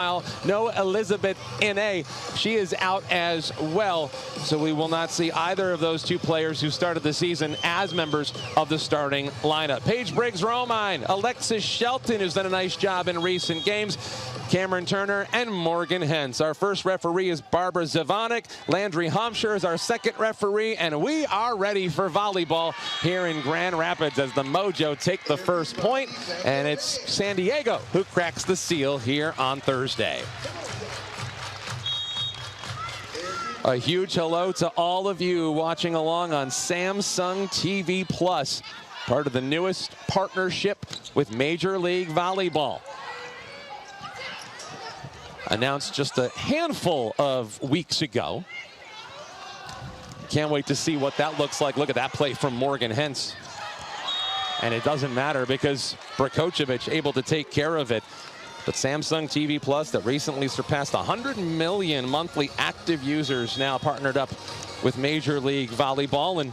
No Elizabeth N.A. She is out as well. So we will not see either of those two players who started the season as members of the starting lineup. Paige Briggs-Romine, Alexis Shelton, who's done a nice job in recent games, Cameron Turner, and Morgan Hentz. Our first referee is Barbara Zavanek. Landry Hampshire is our second referee, and we are ready for volleyball here in Grand Rapids as the Mojo take the first point, and it's San Diego who cracks the seal here on Thursday. A huge hello to all of you watching along on Samsung TV Plus, part of the newest partnership with Major League Volleyball. Announced just a handful of weeks ago. Can't wait to see what that looks like. Look at that play from Morgan Hentz. And it doesn't matter because Brakocevic able to take care of it. But Samsung TV Plus that recently surpassed 100 million monthly active users now partnered up with Major League Volleyball. And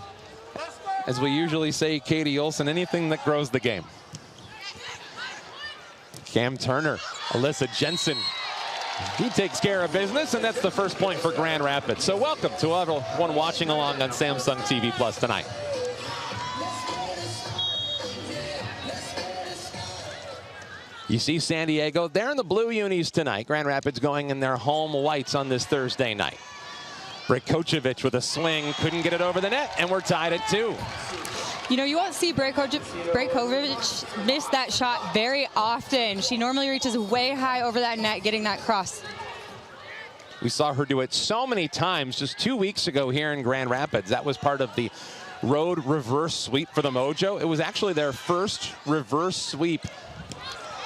as we usually say, Katie Olson, anything that grows the game. Cam Turner, Alyssa Jensen. He takes care of business, and that's the first point for Grand Rapids. So welcome to everyone watching along on Samsung TV Plus tonight. You see San Diego, they're in the blue unis tonight. Grand Rapids going in their home whites on this Thursday night. Brakocevic with a swing, couldn't get it over the net, and we're tied at 2. You know, you won't see Brakocevic miss that shot very often. She normally reaches way high over that net, getting that cross. We saw her do it so many times just 2 weeks ago here in Grand Rapids. That was part of the road reverse sweep for the Mojo. It was actually their first reverse sweep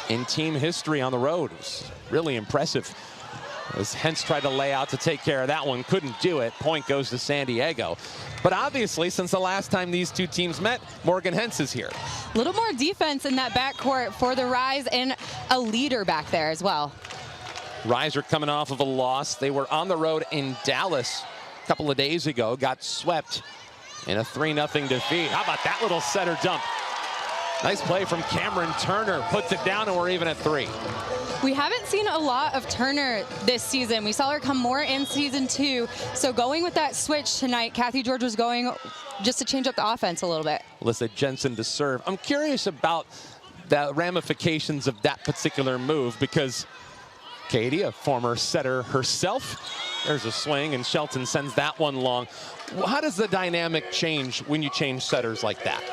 in team history on the road. It was really impressive. As Hentz tried to lay out to take care of that one, couldn't do it. Point goes to San Diego. But obviously, since the last time these two teams met, Morgan Hentz is here. A little more defense in that backcourt for the Rise, and a leader back there as well. Rise are coming off of a loss. They were on the road in Dallas a couple of days ago, got swept in a 3-0 defeat. How about that little setter dump? Nice play from Cameron Turner, puts it down, and we're even at 3. We haven't seen a lot of Turner this season. We saw her come more in season 2. So going with that switch tonight, Kathy George was going just to change up the offense a little bit. Alyssa Jensen to serve. I'm curious about the ramifications of that particular move because Katie, a former setter herself, there's a swing, and Shelton sends that one long. How does the dynamic change when you change setters like that?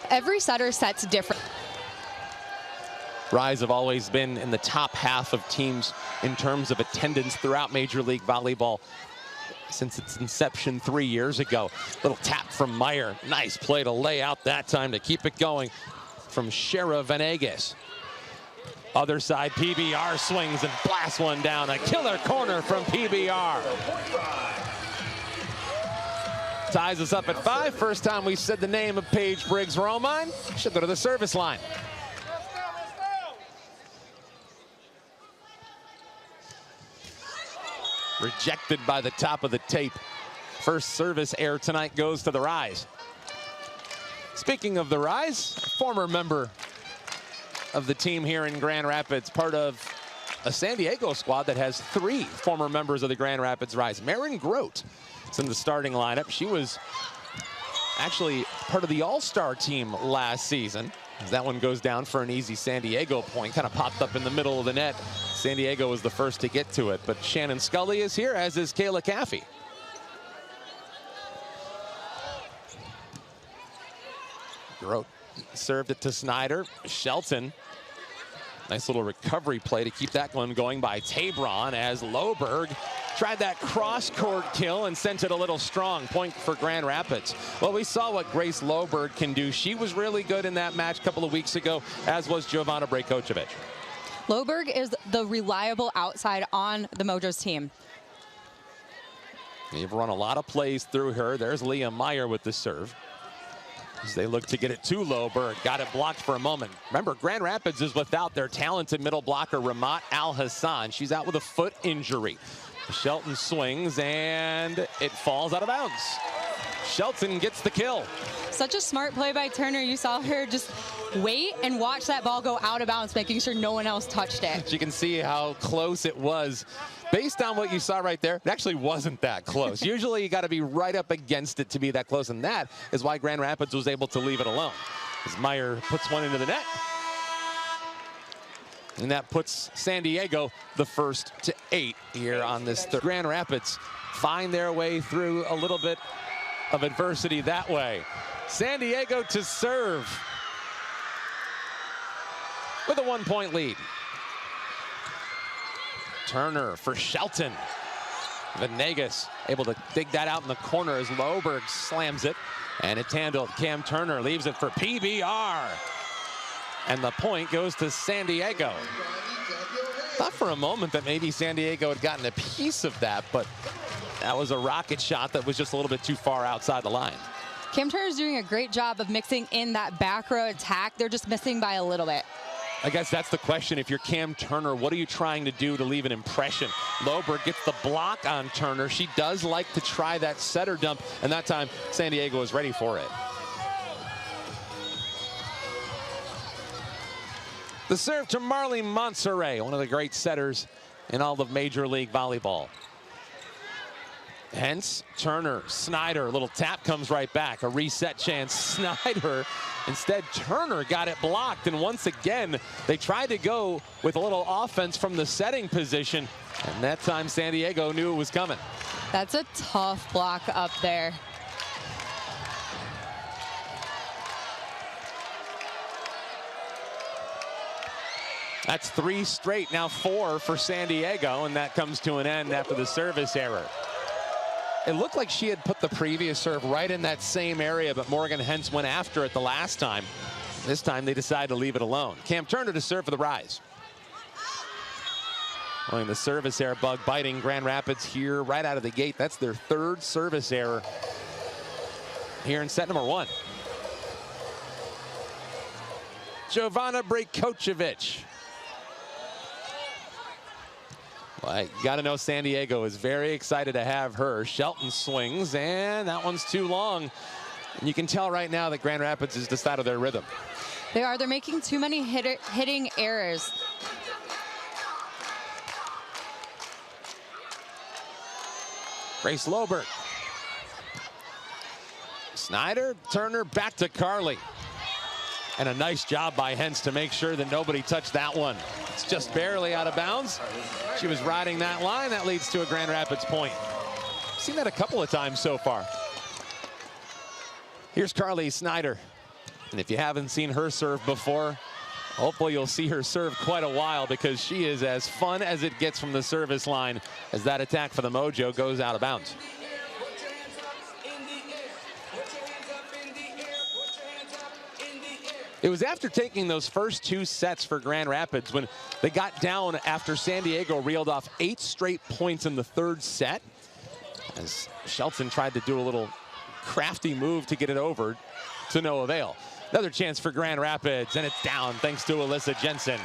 Every setter sets different. Rise have always been in the top half of teams in terms of attendance throughout Major League Volleyball since its inception 3 years ago. Little tap from Meyer. Nice play to lay out that time to keep it going from Shara Venegas. Other side, PBR swings and blasts one down. A killer corner from PBR. Ties us up at 5. First time we said the name of Paige Briggs-Romine. Should go to the service line. Rejected by the top of the tape. First service error tonight goes to the Rise. Speaking of the Rise, former member of the team here in Grand Rapids, part of a San Diego squad that has 3 former members of the Grand Rapids Rise. Marin Grote is in the starting lineup. She was actually part of the All-Star team last season. That one goes down for an easy San Diego point. Kind of popped up in the middle of the net. San Diego was the first to get to it, but Shannon Scully is here, as is Kayla Caffey. Grote served it to Snyder. Shelton. Nice little recovery play to keep that one going by Tabron as Loberg tried that cross-court kill and sent it a little strong. Point for Grand Rapids. Well, we saw what Grace Loberg can do. She was really good in that match a couple of weeks ago, as was Jovana Brakocevic. Loberg is the reliable outside on the Mojo's team. They've run a lot of plays through her. There's Leah Meyer with the serve. As they look to get it to Loberg. Got it blocked for a moment. Remember, Grand Rapids is without their talented middle blocker, Ramat Al-Hassan. She's out with a foot injury. Shelton swings, and it falls out of bounds. Shelton gets the kill. such a smart play by Turner. You saw her just wait and watch that ball go out of bounds, making sure no one else touched it. You can see how close it was. Based on what you saw right there, it actually wasn't that close. Usually you got to be right up against it to be that close, and that is why Grand Rapids was able to leave it alone. As Meyer puts one into the net. And that puts San Diego the first to 8 here on this third. Grand Rapids find their way through a little bit of adversity that way. San Diego to serve with a 1-point lead. Turner for Shelton. Venegas able to dig that out in the corner as Loberg slams it. And it's handled. Cam Turner leaves it for PBR. And the point goes to San Diego. Thought for a moment that maybe San Diego had gotten a piece of that, but that was a rocket shot that was just a little bit too far outside the line. Cam Turner's doing a great job of mixing in that back row attack. They're just missing by a little bit. I guess that's the question. If you're Cam Turner, what are you trying to do to leave an impression? Loberg gets the block on Turner. She does like to try that setter dump, and that time San Diego is ready for it. The serve to Marley Montserrat, one of the great setters in all of Major League Volleyball. Hence, Turner, Snyder, a little tap comes right back. A reset chance, Snyder. Instead, Turner got it blocked, and once again, they tried to go with a little offense from the setting position, and that time San Diego knew it was coming. That's a tough block up there. That's 3 straight, now 4 for San Diego, and that comes to an end after the service error. It looked like she had put the previous serve right in that same area, but Morgan Hens went after it the last time. This time they decided to leave it alone. Cam Turner to serve for the Rise. Well, the service error bug biting Grand Rapids here right out of the gate. That's their 3rd service error here in set number 1. Jovana Brajkovic. Well, you got to know San Diego is very excited to have her. Shelton swings, and that one's too long. And you can tell right now that Grand Rapids is just out of their rhythm. They are. They're making too many hitting errors. Grace Loberg. Snyder, Turner, back to Carly. And a nice job by Hens to make sure that nobody touched that one. It's just barely out of bounds. She was riding that line. That leads to a Grand Rapids point. Seen that a couple of times so far. Here's Carly Snyder. And if you haven't seen her serve before, hopefully you'll see her serve quite a while, because she is as fun as it gets from the service line as that attack for the Mojo goes out of bounds. It was after taking those first 2 sets for Grand Rapids when they got down after San Diego reeled off 8 straight points in the 3rd set, as Shelton tried to do a little crafty move to get it over to no avail. Another chance for Grand Rapids, and it's down thanks to Alyssa Jensen.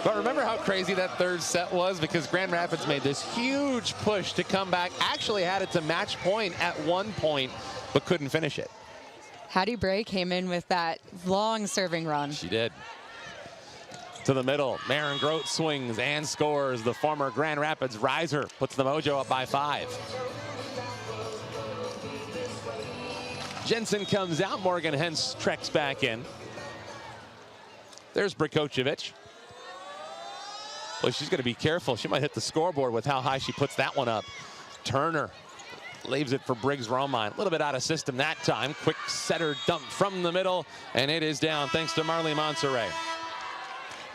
But remember how crazy that 3rd set was? Because Grand Rapids made this huge push to come back, actually had it to match point at one point, but couldn't finish it. Hattie Bray came in with that long serving run. She did. To the middle, Maren Grote swings and scores. The former Grand Rapids riser puts the Mojo up by 5. Jensen comes out. Morgan Hens treks back in. There's Brajkovic. Well, she's going to be careful. She might hit the scoreboard with how high she puts that one up. Turner leaves it for Briggs Romine. A little bit out of system that time. Quick setter dump from the middle, and it is down thanks to Marley Montserrat.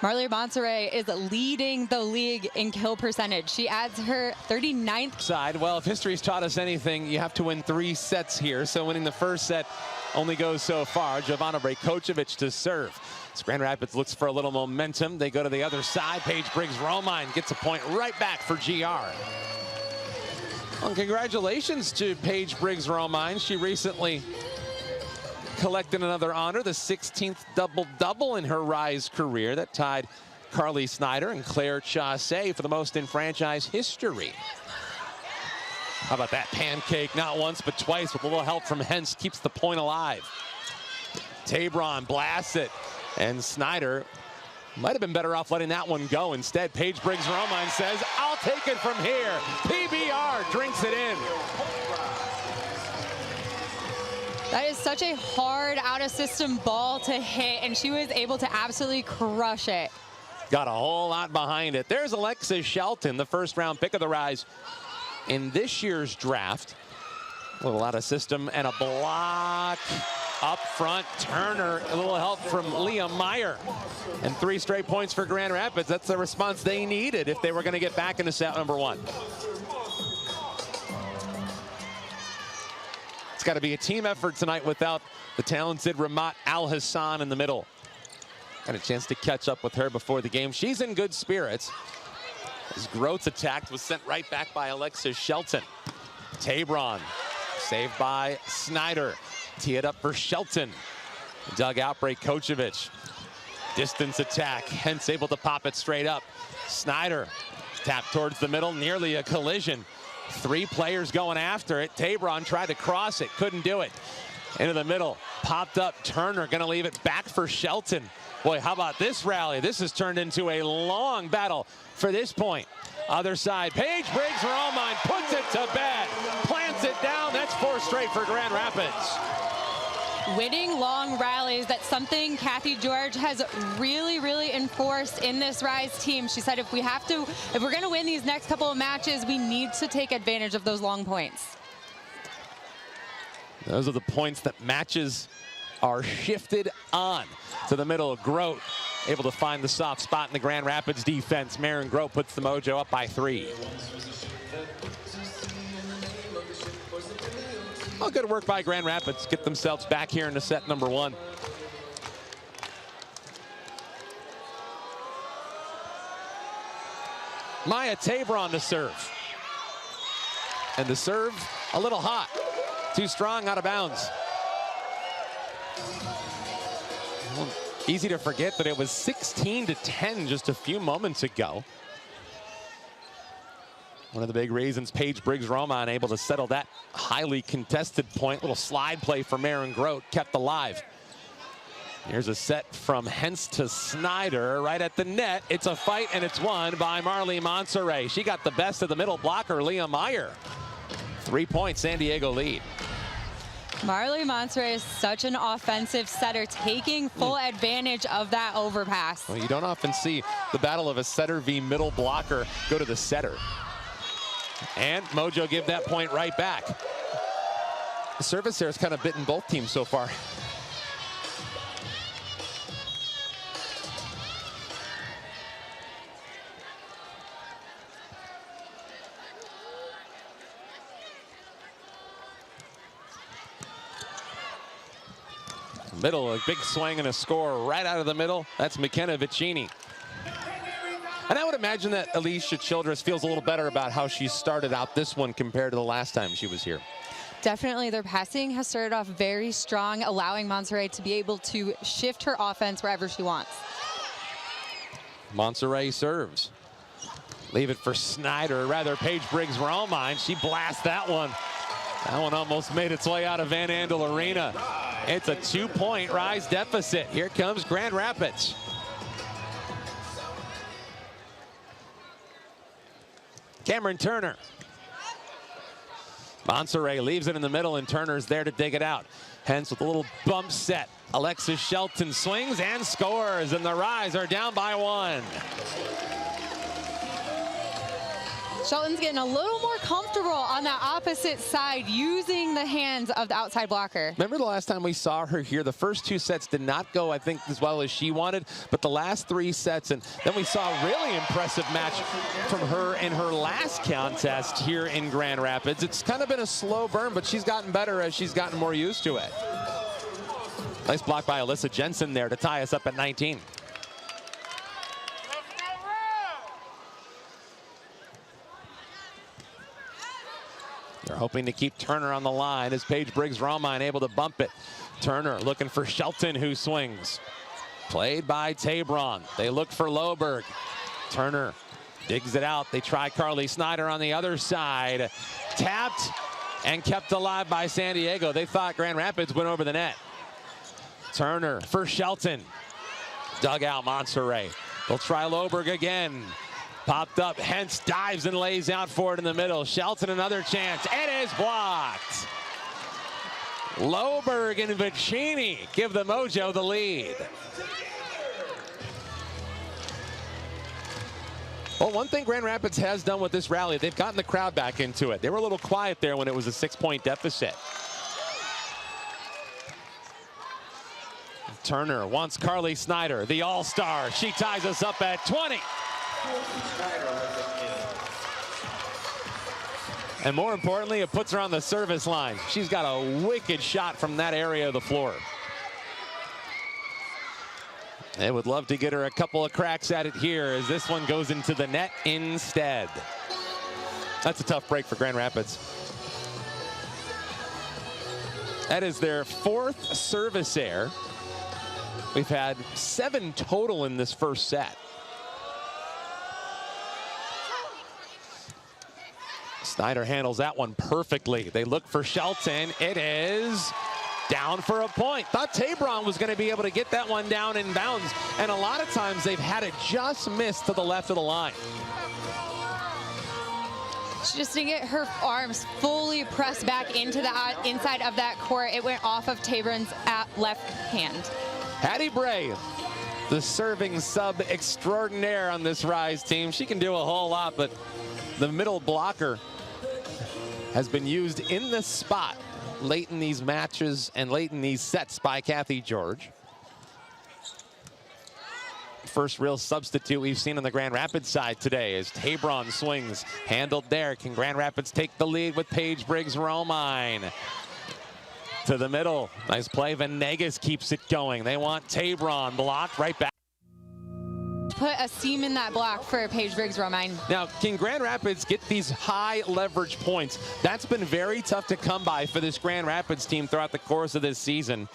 Marley Montserrat is leading the league in kill percentage. She adds her 39th. Side. Well, if history's taught us anything, you have to win 3 sets here. So winning the first set only goes so far. Jovana Brajkovic to serve. As Grand Rapids looks for a little momentum, they go to the other side. Paige Briggs Romine gets a point right back for GR. Well, congratulations to Paige Briggs Romine. She recently collected another honor, the 16th double-double in her Rise career. That tied Carly Snyder and Claire Chassé for the most in franchise history. How about that pancake? Not once, but twice with a little help from Hens. Keeps the point alive. Tabron blasts it. And Snyder might have been better off letting that one go. Instead, Paige Briggs-Romine says, I'll take it from here. PBR drinks it in. That is such a hard out-of-system ball to hit, and she was able to absolutely crush it. Got a whole lot behind it. There's Alexis Shelton, the first-round pick of the Rise in this year's draft. A little out-of-system and a block up front. Turner, a little help from Leah Meyer. And 3 straight points for Grand Rapids. That's the response they needed if they were going to get back into set number 1. It's got to be a team effort tonight without the talented Ramat Al-Hassan in the middle. Got a chance to catch up with her before the game. She's in good spirits. As Groats attacked, was sent right back by Alexis Shelton. Tabron, saved by Snyder. Tee it up for Shelton. Dugout break, Kocevic. Distance attack, Hens able to pop it straight up. Snyder, tap towards the middle, nearly a collision. 3 players going after it. Tabron tried to cross it, couldn't do it. Into the middle, popped up. Turner gonna leave it back for Shelton. Boy, how about this rally? This has turned into a long battle for this point. Other side, Paige Briggs-Romine puts it to bed, plants it down. That's 4 straight for Grand Rapids. Winning long rallies, that's something Kathy George has really enforced in this Rise team. She said if we're gonna win these next couple of matches, we need to take advantage of those long points. Those are the points that matches are shifted on. To the middle, Groat able to find the soft spot in the Grand Rapids defense. Maren Groat puts the Mojo up by 3. Well, good work by Grand Rapids. Get themselves back here into set number 1. Maya Tabron to serve. And the serve, a little hot. Too strong, out of bounds. Well, easy to forget that it was 16-10 just a few moments ago. One of the big reasons Paige Briggs-Romine able to settle that highly contested point. Little slide play for Maren Groat, kept alive. Here's a set from Hens to Snyder right at the net. It's a fight, and it's won by Marley Monserrat. She got the best of the middle blocker, Leah Meyer. 3-point San Diego lead. Marley Monserrat is such an offensive setter, taking full advantage of that overpass. Well, you don't often see the battle of a setter v middle blocker go to the setter. And Mojo give that point right back. The service there has kind of bitten both teams so far. Middle, a big swing and a score right out of the middle. That's McKenna Vicini. And I would imagine that Alicia Childress feels a little better about how she started out this one compared to the last time she was here. Definitely, their passing has started off very strong, allowing Monserrat to be able to shift her offense wherever she wants. Monserrat serves. Leave it for Snyder, rather Paige Briggs-Romine. She blasts that one. That one almost made its way out of Van Andel Arena. It's a 2-point Rise deficit. Here comes Grand Rapids. Cameron Turner. Monserrat leaves it in the middle, and Turner's there to dig it out. Hens with a little bump set. Alexis Shelton swings and scores, and the Rise are down by 1. Shelton's getting a little more comfortable on that opposite side, using the hands of the outside blocker. Remember the last time we saw her here, the first 2 sets did not go, I think, as well as she wanted, but the last 3 sets, and then we saw a really impressive match from her in her last contest here in Grand Rapids. It's kind of been a slow burn, but she's gotten better as she's gotten more used to it. Nice block by Alyssa Jensen there to tie us up at 19. They're hoping to keep Turner on the line as Paige Briggs-Romine able to bump it. Turner looking for Shelton, who swings. Played by Tabron. They look for Loberg. Turner digs it out. They try Carly Snyder on the other side. tapped and kept alive by San Diego. They thought Grand Rapids went over the net. Turner for Shelton. Dug out Monterey. They'll try Loberg again. Popped up, Hentz dives and lays out for it in the middle. Shelton another chance. It is blocked. Loberg and Vicini give the Mojo the lead. Well, one thing Grand Rapids has done with this rally, they've gotten the crowd back into it. They were a little quiet there when it was a 6-point deficit. Turner wants Carly Snyder, the all-star. She ties us up at 20. And more importantly, it puts her on the service line. She's got a wicked shot from that area of the floor. They would love to get her a couple of cracks at it here as this one goes into the net instead. That's a tough break for Grand Rapids. That is their 4th service error. We've had 7 total in this first set. Snyder handles that one perfectly. They look for Shelton. It is down for a point. Thought Tabron was going to be able to get that one down in bounds. And a lot of times they've had it just miss to the left of the line. She just didn't get her arms fully pressed back into the inside of that court. It went off of Tabron's left hand. Hattie Bray, the serving sub extraordinaire on this Rise team. She can do a whole lot, but the middle blocker has been used in this spot late in these matches and late in these sets by Kathy George. First real substitute we've seen on the Grand Rapids side today as Tabron swings. Handled there. Can Grand Rapids take the lead with Paige Briggs-Romine? To the middle. Nice play. Venegas keeps it going. They want Tabron blocked right back. Put a seam in that block for Paige Briggs-Romine. Now, can Grand Rapids get these high leverage points? That's been very tough to come by for this Grand Rapids team throughout the course of this season.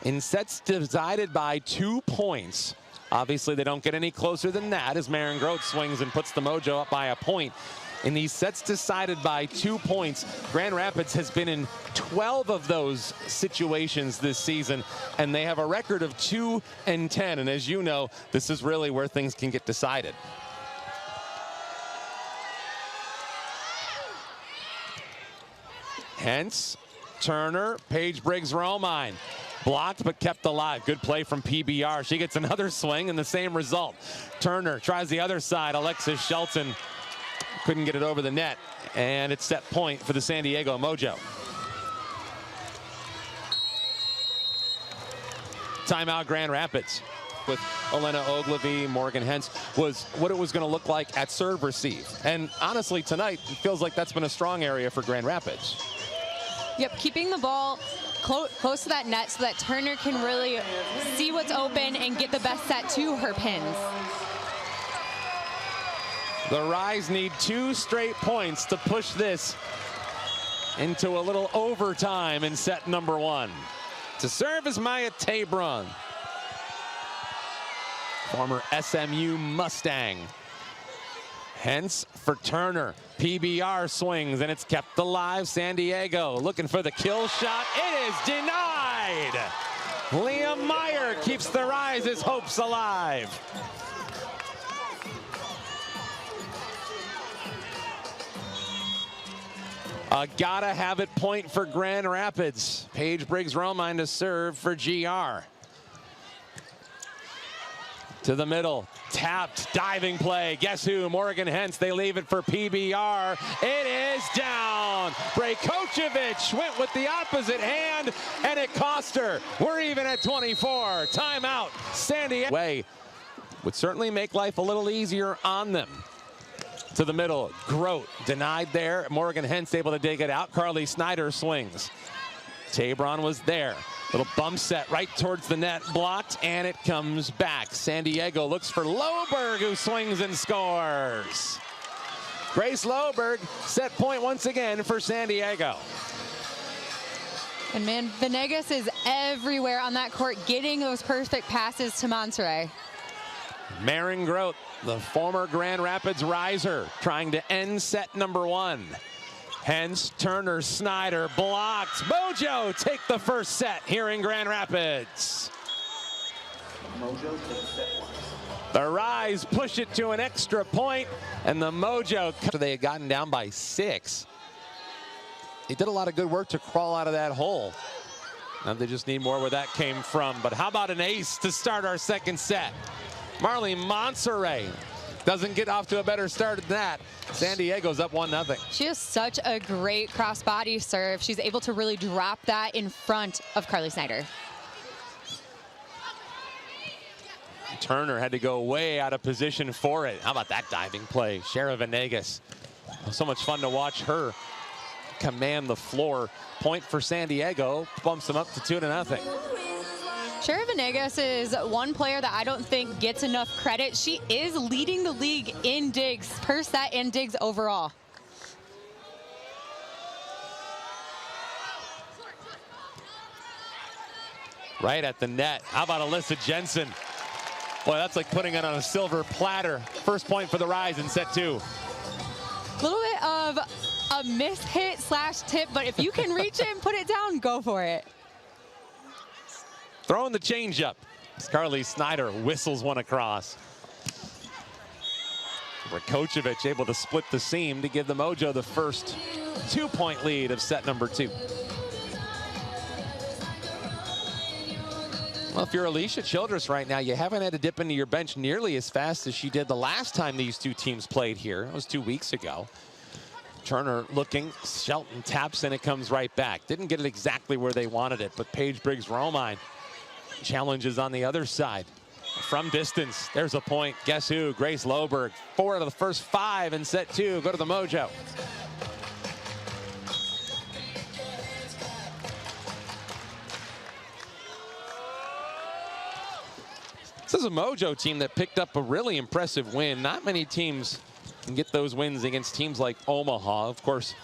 In sets decided by 2 points, obviously they don't get any closer than that as Maren Groth swings and puts the Mojo up by a point. In these sets decided by 2 points, Grand Rapids has been in 12 of those situations this season, and they have a record of 2-10. And as you know, this is really where things can get decided. Hentz, Turner, Paige Briggs-Romine. Blocked but kept alive. Good play from PBR. She gets another swing and the same result. Turner tries the other side. Alexis Shelton couldn't get it over the net, and it's set point for the San Diego Mojo. Timeout Grand Rapids with Elena Ogilvie, Morgan Hentz was what it was going to look like at serve receive. And honestly, tonight, it feels like that's been a strong area for Grand Rapids. Yep, keeping the ball close to that net so that Turner can really see what's open and get the best set to her pins. The Rise need 2 straight points to push this into a little overtime in set number 1. To serve is Maya Tabron, former SMU Mustang. Hentz for Turner. PBR swings and it's kept alive. San Diego looking for the kill shot. It is denied. Liam Meyer keeps the Rise's hopes alive. Gotta have it point for Grand Rapids. Paige Briggs-Romine to serve for GR. To the middle, tapped, diving play. Guess who? Morgan Hentz. They leave it for PBR. It is down. Brajkovic went with the opposite hand, and it cost her. We're even at 24. Timeout. San Diego way would certainly make life a little easier on them. To the middle, Groth denied there. Morgan Hentz able to dig it out. Carly Snyder swings. Tabron was there. Little bump set right towards the net, blocked, and it comes back. San Diego looks for Loberg, who swings and scores. Grace Loberg set point once again for San Diego. And man, Venegas is everywhere on that court, getting those perfect passes to Monterey. Maren Groth, the former Grand Rapids riser, trying to end set number 1. Hence, Turner, Snyder, blocked. Mojo take the first set here in Grand Rapids. The Rise push it to an extra point, and the Mojo, they had gotten down by 6. They did a lot of good work to crawl out of that hole. Now they just need more where that came from. But how about an ace to start our second set? Marlene Monserrat doesn't get off to a better start than that. San Diego's up 1-0. She has such a great crossbody serve. She's able to really drop that in front of Carly Snyder. Turner had to go way out of position for it. How about that diving play? Shara Venegas. So much fun to watch her command the floor. Point for San Diego, bumps them up to 2-0. Shara Venegas is one player that I don't think gets enough credit. She is leading the league in digs per set and digs overall. Right at the net. How about Alyssa Jensen? Boy, that's like putting it on a silver platter. First point for the Rise in set 2. A little bit of a miss hit slash tip, but if you can reach it and put it down, go for it. Throwing the changeup. Carly Snyder whistles one across. Rakocevic able to split the seam to give the Mojo the first 2-point lead of set number 2. Well, if you're Alicia Childress right now, you haven't had to dip into your bench nearly as fast as she did the last time these two teams played here. It was 2 weeks ago. Turner looking, Shelton taps and it comes right back. Didn't get it exactly where they wanted it, but Paige Briggs-Romine challenges on the other side. From distance, there's a point. Guess who? Grace Loberg. 4 out of the first 5 in set 2 go to the Mojo. This is a Mojo team that picked up a really impressive win. Not many teams can get those wins against teams like Omaha. Of course,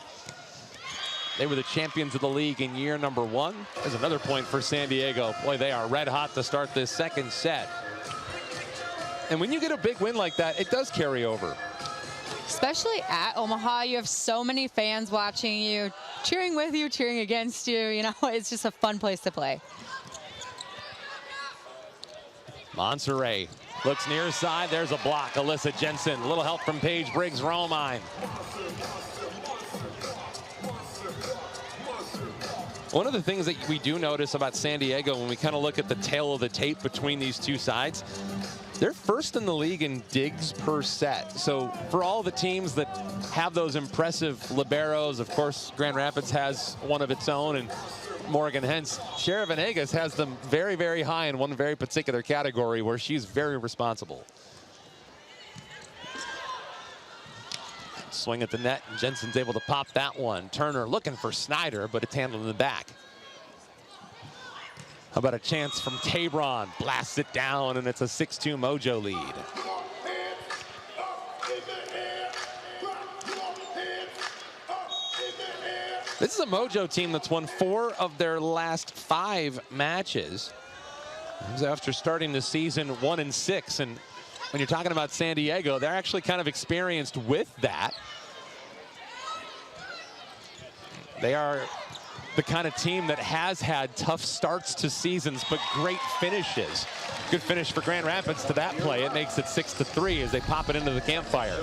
they were the champions of the league in year number 1. There's another point for San Diego. Boy, they are red hot to start this second set. And when you get a big win like that, it does carry over. Especially at Omaha, you have so many fans watching you, cheering with you, cheering against you. You know, it's just a fun place to play. Monserrat looks near side. There's a block. Alyssa Jensen. A little help from Paige Briggs-Romine. One of the things that we do notice about San Diego when we kind of look at the tail of the tape between these two sides, they're first in the league in digs per set. So for all the teams that have those impressive liberos, of course, Grand Rapids has one of its own, and Morgan Hens, Shara Venegas has them very, very high in one very particular category where she's very responsible. Swing at the net, and Jensen's able to pop that one. Turner looking for Snyder, but it's handled in the back. How about a chance from Tabron? Blasts it down, and it's a 6-2 Mojo lead. This is a Mojo team that's won 4 of their last 5 matches. After starting the season 1-6, and when you're talking about San Diego, they're actually kind of experienced with that. They are the kind of team that has had tough starts to seasons, but great finishes. Good finish for Grand Rapids to that play. It makes it 6-3 as they pop it into the campfire.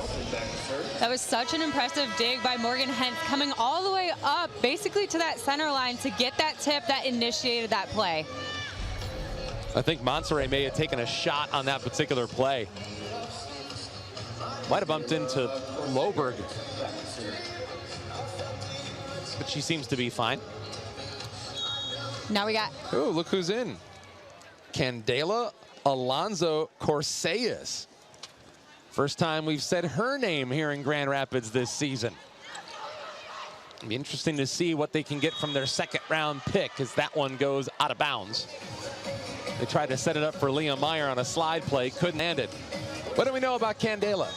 That was such an impressive dig by Morgan Hens, coming all the way up basically to that center line to get that tip that initiated that play. I think Monserrat may have taken a shot on that particular play. Might have bumped into Loberg, but she seems to be fine. Now we got... Oh, look who's in. Candela Alonso Corseas. First time we've said her name here in Grand Rapids this season. It'll be interesting to see what they can get from their second round pick as that one goes out of bounds. They tried to set it up for Leah Meyer on a slide play, couldn't land it. What do we know about Candela?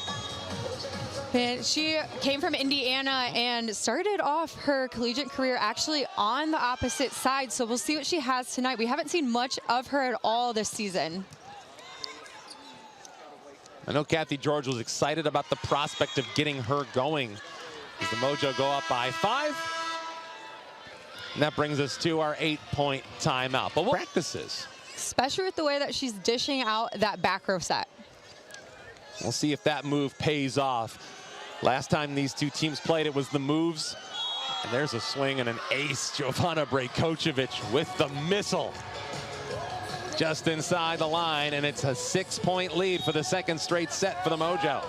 And she came from Indiana and started off her collegiate career actually on the opposite side, so we'll see what she has tonight. We haven't seen much of her at all this season. I know Kathy George was excited about the prospect of getting her going as the Mojo go up by 5. And that brings us to our 8-point timeout. But we'll practices. Especially with the way that she's dishing out that back row set. We'll see if that move pays off. Last time these two teams played, it was the moves. And there's a swing and an ace. Jovana Brajkovic with the missile. Just inside the line, and it's a 6-point lead for the second straight set for the Mojo.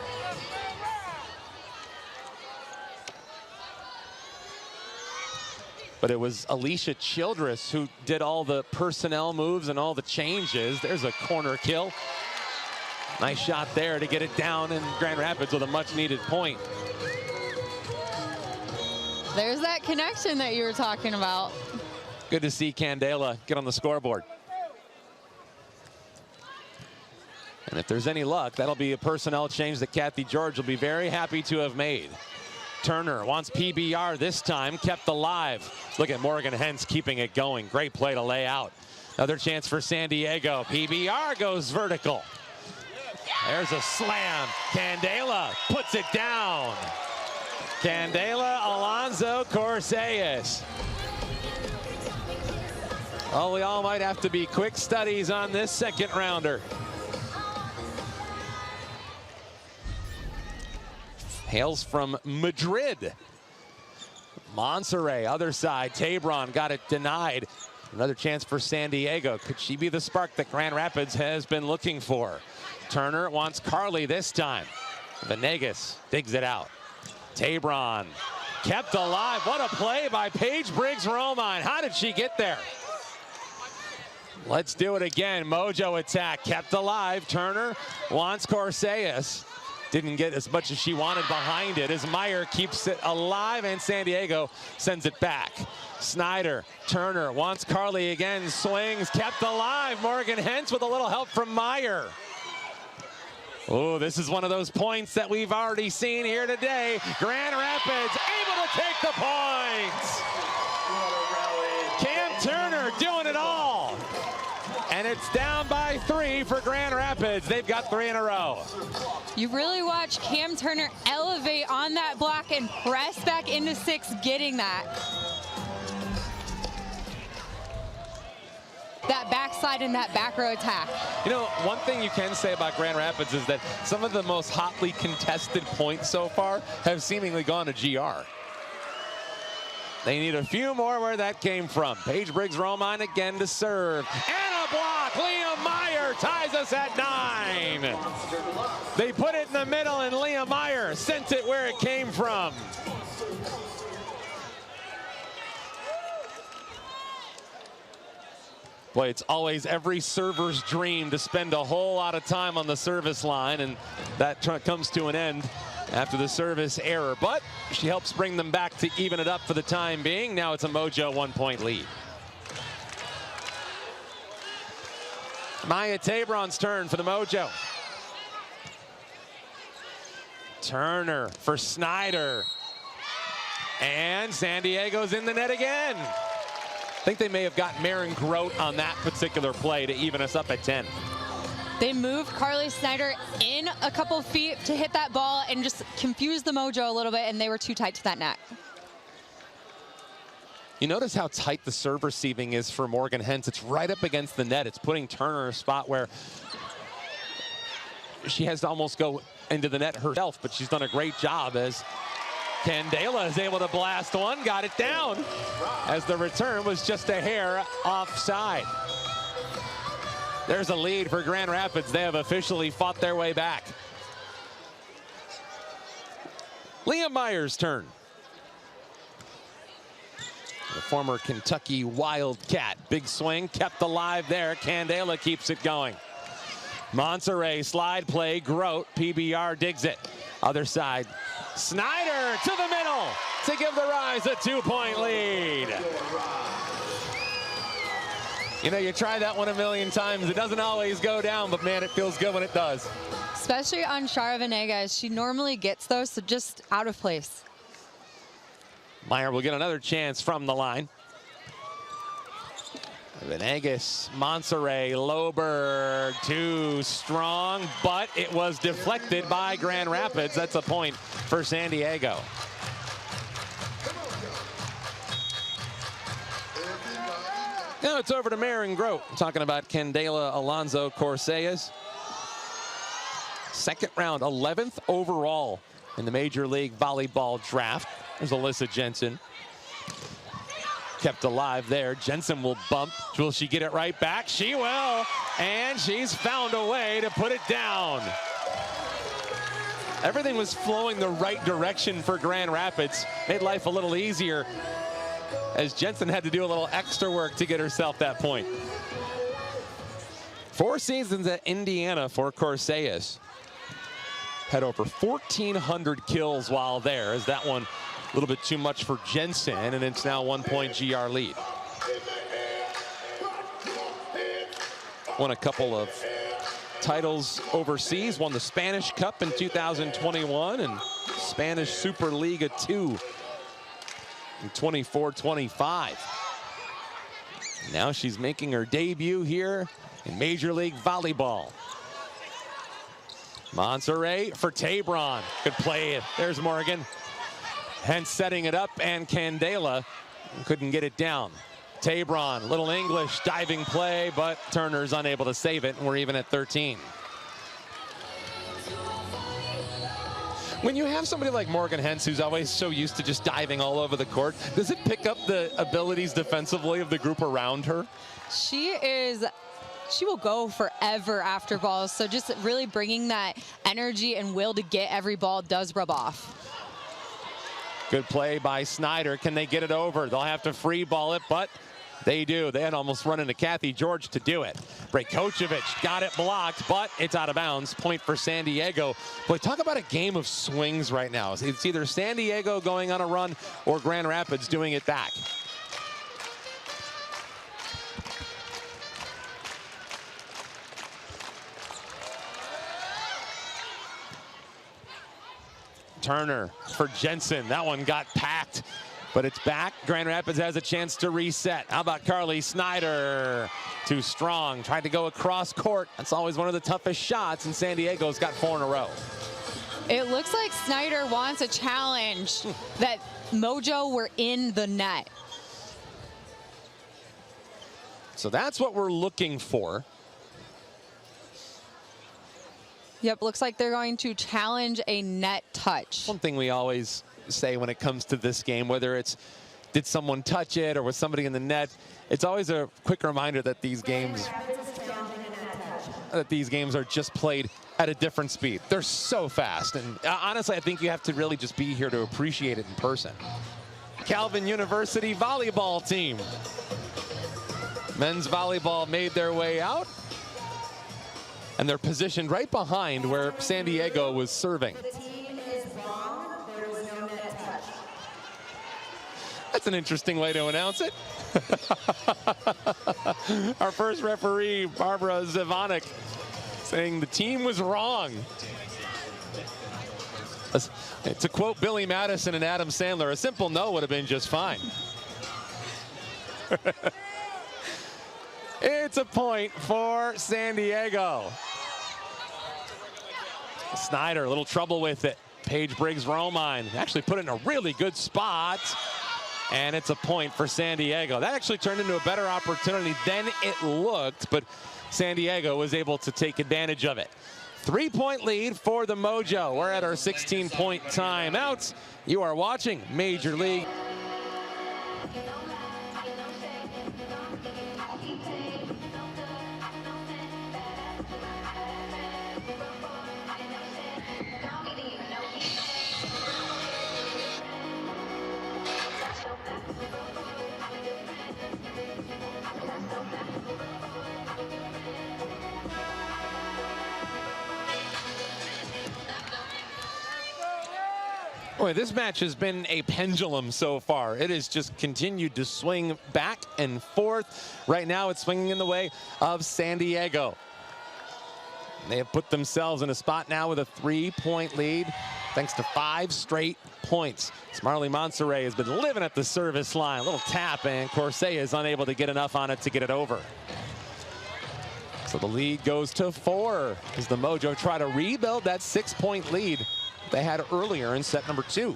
But it was Alicia Childress who did all the personnel moves and all the changes. There's a corner kill. Nice shot there to get it down in Grand Rapids with a much-needed point. There's that connection that you were talking about. Good to see Candela get on the scoreboard. And if there's any luck, that'll be a personnel change that Kathy George will be very happy to have made. Turner wants PBR this time, kept alive. Look at Morgan Hens keeping it going. Great play to lay out. Another chance for San Diego. PBR goes vertical. There's a slam. Candela puts it down. Candela Alonso Corseas. Oh, we all might have to be quick studies on this second rounder. Hails from Madrid. Monserrat, other side. Tabron got it denied. Another chance for San Diego. Could she be the spark that Grand Rapids has been looking for? Turner wants Carly this time. Venegas digs it out. Tabron kept alive. What a play by Paige Briggs-Romine. How did she get there? Let's do it again. Mojo attack kept alive. Turner wants Corseas. Didn't get as much as she wanted behind it as Meyer keeps it alive and San Diego sends it back. Snyder, Turner wants Carly again, swings, kept alive. Morgan Hens with a little help from Meyer. Oh, this is one of those points that we've already seen here today. Grand Rapids able to take the points. Cam Turner doing it all. And it's down by 3 for Grand Rapids. They've got 3 in a row. You really watch Cam Turner elevate on that block and press back into 6, getting that. That backside and that back row attack. You know, one thing you can say about Grand Rapids is that some of the most hotly contested points so far have seemingly gone to GR. They need a few more where that came from. Paige Briggs-Romine again to serve. And a block. Liam Meyer ties us at 9. They put it in the middle, and Liam Meyer sent it where it came from. Boy, it's always every server's dream to spend a whole lot of time on the service line, and that comes to an end after the service error. But she helps bring them back to even it up for the time being. Now it's a Mojo 1-point lead. Maya Tabron's turn for the Mojo. Turner for Snyder. And San Diego's in the net again. I think they may have got Maren Grote on that particular play to even us up at 10. They moved Carly Snyder in a couple feet to hit that ball and just confuse the Mojo a little bit, and they were too tight to that net. You notice how tight the serve receiving is for Morgan Hens. It's right up against the net. It's putting Turner in a spot where she has to almost go into the net herself, but she's done a great job as Candela is able to blast one, got it down, as the return was just a hair offside. There's a lead for Grand Rapids. They have officially fought their way back. Liam Meyer's turn. The former Kentucky Wildcat. Big swing, kept alive there. Candela keeps it going. Monserrat, slide play, Grote, PBR digs it. Other side, Snyder to the middle to give the Rise a 2-point lead. You know, you try that one a million times. It doesn't always go down, but man, it feels good when it does. Especially on Shara Venegas. She normally gets those, so just out of place. Meyer will get another chance from the line. Venegas, Monserrat, Loberg, too strong, but it was deflected by Grand Rapids. That's a point for San Diego. Now it's over to Marin Grote, talking about Candela Alonso Corsellas. Second round, 11th overall in the Major League Volleyball draft. There's Alyssa Jensen. Kept alive there. Jensen will bump. Will she get it right back? She will. And she's found a way to put it down. Everything was flowing the right direction for Grand Rapids. Made life a little easier as Jensen had to do a little extra work to get herself that point. 4 seasons at Indiana for Corsellas. Had over 1,400 kills while there, as that one a little bit too much for Jensen, and it's now 1-point GR lead. Won a couple of titles overseas, won the Spanish Cup in 2021 and Spanish Superliga 2 in 24-25. Now she's making her debut here in Major League Volleyball. Monserrat for Tabron. Good play. There's Morgan. Hence setting it up, and Candela couldn't get it down. Tabron, little English diving play, but Turner's unable to save it, and we're even at 13. When you have somebody like Morgan Hens, who's always so used to just diving all over the court, does it pick up the abilities defensively of the group around her? She will go forever after balls, so just really bringing that energy and will to get every ball does rub off. Good play by Snyder. Can they get it over? They'll have to free ball it, but they do. They had almost run into Kathy George to do it. Brajkovic got it blocked, but it's out of bounds. Point for San Diego. Boy, talk about a game of swings right now. It's either San Diego going on a run or Grand Rapids doing it back. Turner for Jensen. That one got packed, but it's back. Grand Rapids has a chance to reset. How about Carly Snyder? Too strong. Tried to go across court. That's always one of the toughest shots, and San Diego's got 4 in a row. It looks like Snyder wants a challenge that Mojo were in the net. So that's what we're looking for. Yep, looks like they're going to challenge a net touch. One thing we always say when it comes to this game, whether it's did someone touch it or was somebody in the net, it's always a quick reminder that these games are just played at a different speed. They're so fast, and honestly, I think you have to really just be here to appreciate it in person. Calvin University volleyball team. Men's volleyball made their way out, and they're positioned right behind where San Diego was serving. That's an interesting way to announce it. Our first referee, Barbara Zivonic, saying the team was wrong. To quote Billy Madison and Adam Sandler, a simple no would have been just fine. It's a point for San Diego. Snyder, a little trouble with it. Paige Briggs-Romine actually put it in a really good spot. And it's a point for San Diego. That actually turned into a better opportunity than it looked, but San Diego was able to take advantage of it. 3-point lead for the Mojo. We're at our 16-point timeouts. You are watching Major League. Boy, this match has been a pendulum so far. It has just continued to swing back and forth. Right now, it's swinging in the way of San Diego. They have put themselves in a spot now with a 3-point lead, thanks to 5 straight points. Marley Monserrat has been living at the service line. A little tap, and Corsellas is unable to get enough on it to get it over. So the lead goes to 4 as the Mojo try to rebuild that 6-point lead they had earlier in set number 2.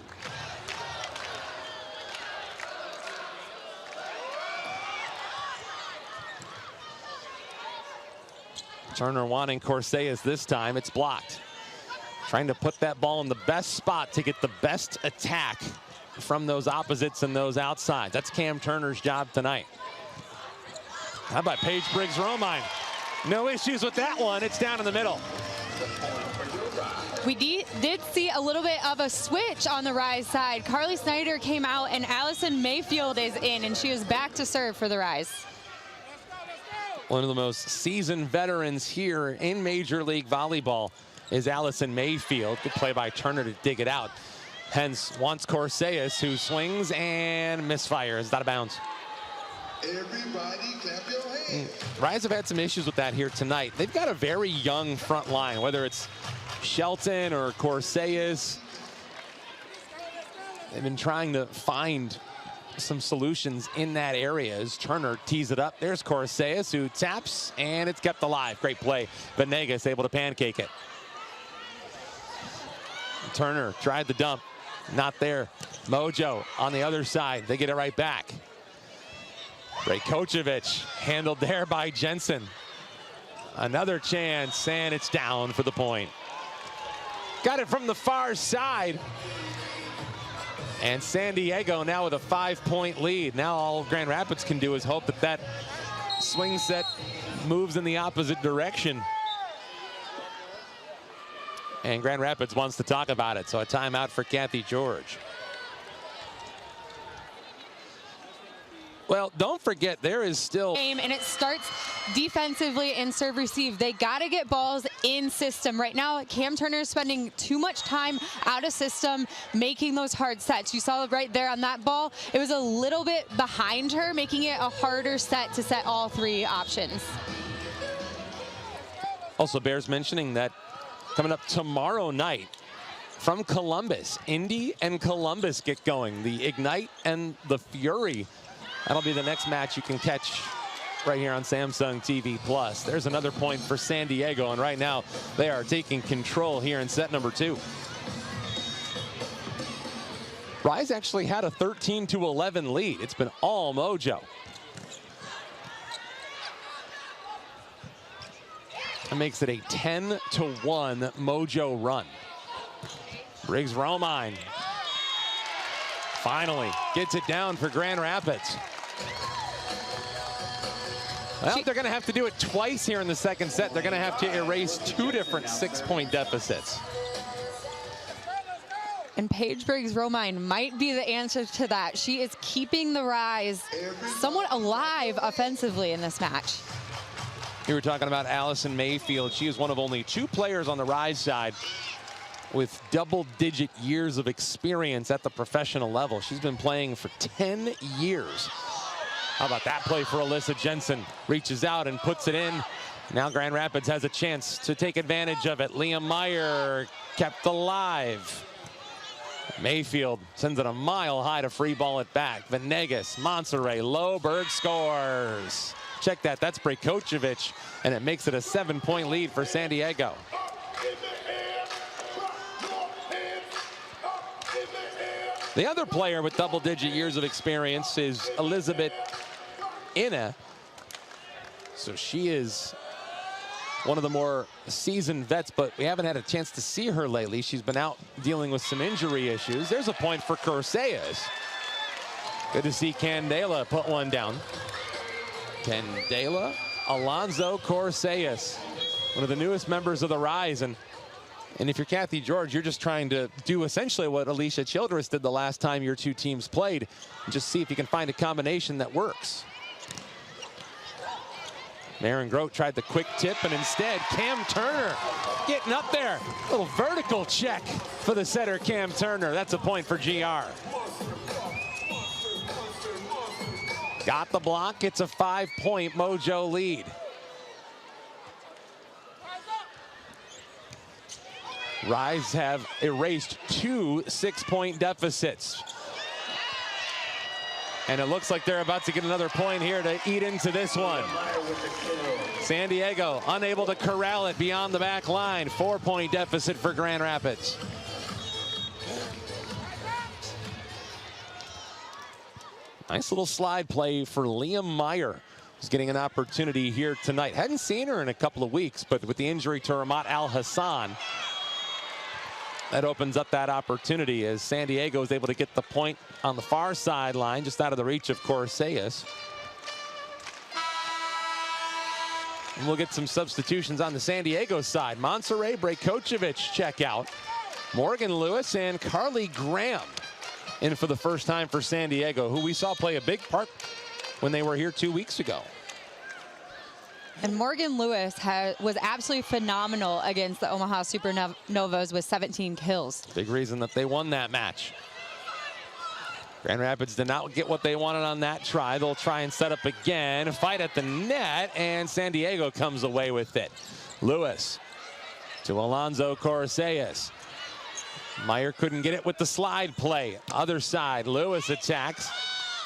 Turner wanting Corseas this time. It's blocked. Trying to put that ball in the best spot to get the best attack from those opposites and those outsides. That's Cam Turner's job tonight. How about Paige Briggs-Romine? No issues with that one. It's down in the middle. We did see a little bit of a switch on the Rise side. Carly Snyder came out and Allison Mayfield is in, and she is back to serve for the Rise. One of the most seasoned veterans here in Major League Volleyball is Allison Mayfield. Good play by Turner to dig it out. Hence wants Corseas, who swings and misfires. Out of bounds. Everybody clap your hands. Rise have had some issues with that here tonight. They've got a very young front line, whether it's Shelton or Corseas. They've been trying to find some solutions in that area as Turner tees it up. There's Corseas, who taps, and it's kept alive. Great play. Venegas able to pancake it. Turner tried the dump. Not there. Mojo on the other side. They get it right back. Brejkovic handled there by Jensen. Another chance, and it's down for the point. Got it from the far side. And San Diego now with a 5-point lead. Now all Grand Rapids can do is hope that that swing set moves in the opposite direction. And Grand Rapids wants to talk about it, so a timeout for Kathy George. Well, don't forget, there is still... And it starts defensively in serve receive. They got to get balls in system. Right now, Cam Turner is spending too much time out of system making those hard sets. You saw it right there on that ball. It was a little bit behind her, making it a harder set to set all three options. Also bears mentioning that coming up tomorrow night from Columbus, Indy and Columbus get going. The Ignite and the Fury. That'll be the next match you can catch right here on Samsung TV Plus. There's another point for San Diego, and right now they are taking control here in set number 2. Rise actually had a 13-11 lead. It's been all Mojo. That makes it a 10-1 Mojo run. Briggs-Romine finally gets it down for Grand Rapids. Well, they're going to have to do it twice here in the second set. They're going to have to erase 2 different 6-point deficits. And Paige Briggs-Romine might be the answer to that. She is keeping the Rise somewhat alive offensively in this match. You were talking about Allison Mayfield. She is one of only 2 players on the Rise side with double-digit years of experience at the professional level. She's been playing for 10 years. How about that play for Alyssa Jensen? Reaches out and puts it in. Now Grand Rapids has a chance to take advantage of it. Liam Meyer kept alive. Mayfield sends it a mile high to free ball it back. Venegas, Monserrat, Loberg scores. Check that, that's Brejkovic, and it makes it a 7-point lead for San Diego. The other player with double-digit years of experience is Elizabeth Inna. So she is one of the more seasoned vets, but we haven't had a chance to see her lately. She's been out dealing with some injury issues. There's a point for Corseas. Good to see Candela put one down. Candela, Alonzo Corseas, one of the newest members of the Rise. And if you're Kathy George, you're just trying to do essentially what Alicia Childress did the last time your 2 teams played, and just see if you can find a combination that works. Maren Grote tried the quick tip, and instead Cam Turner getting up there. A little vertical check for the setter, Cam Turner. That's a point for GR. Got the block. It's a 5-point Mojo lead. Rise have erased 2 6-point deficits. And it looks like they're about to get another point here to eat into this one. San Diego unable to corral it beyond the back line. 4-point deficit for Grand Rapids. Nice little slide play for Liam Meyer. is getting an opportunity here tonight. Hadn't seen her in a couple of weeks, but with the injury to Ramat Al-Hassan, that opens up that opportunity as San Diego is able to get the point on the far sideline, just out of the reach of Corseas. And we'll get some substitutions on the San Diego side. Monserrat Brajkovic check out. Morgan Lewis and Carly Graham in for the first time for San Diego, who we saw play a big part when they were here 2 weeks ago. And Morgan Lewis was absolutely phenomenal against the Omaha Supernovas with 17 kills. Big reason that they won that match. Grand Rapids did not get what they wanted on that try. They'll try and set up again, fight at the net, and San Diego comes away with it. Lewis to Alonzo Corseas. Meyer couldn't get it with the slide play. Other side, Lewis attacks,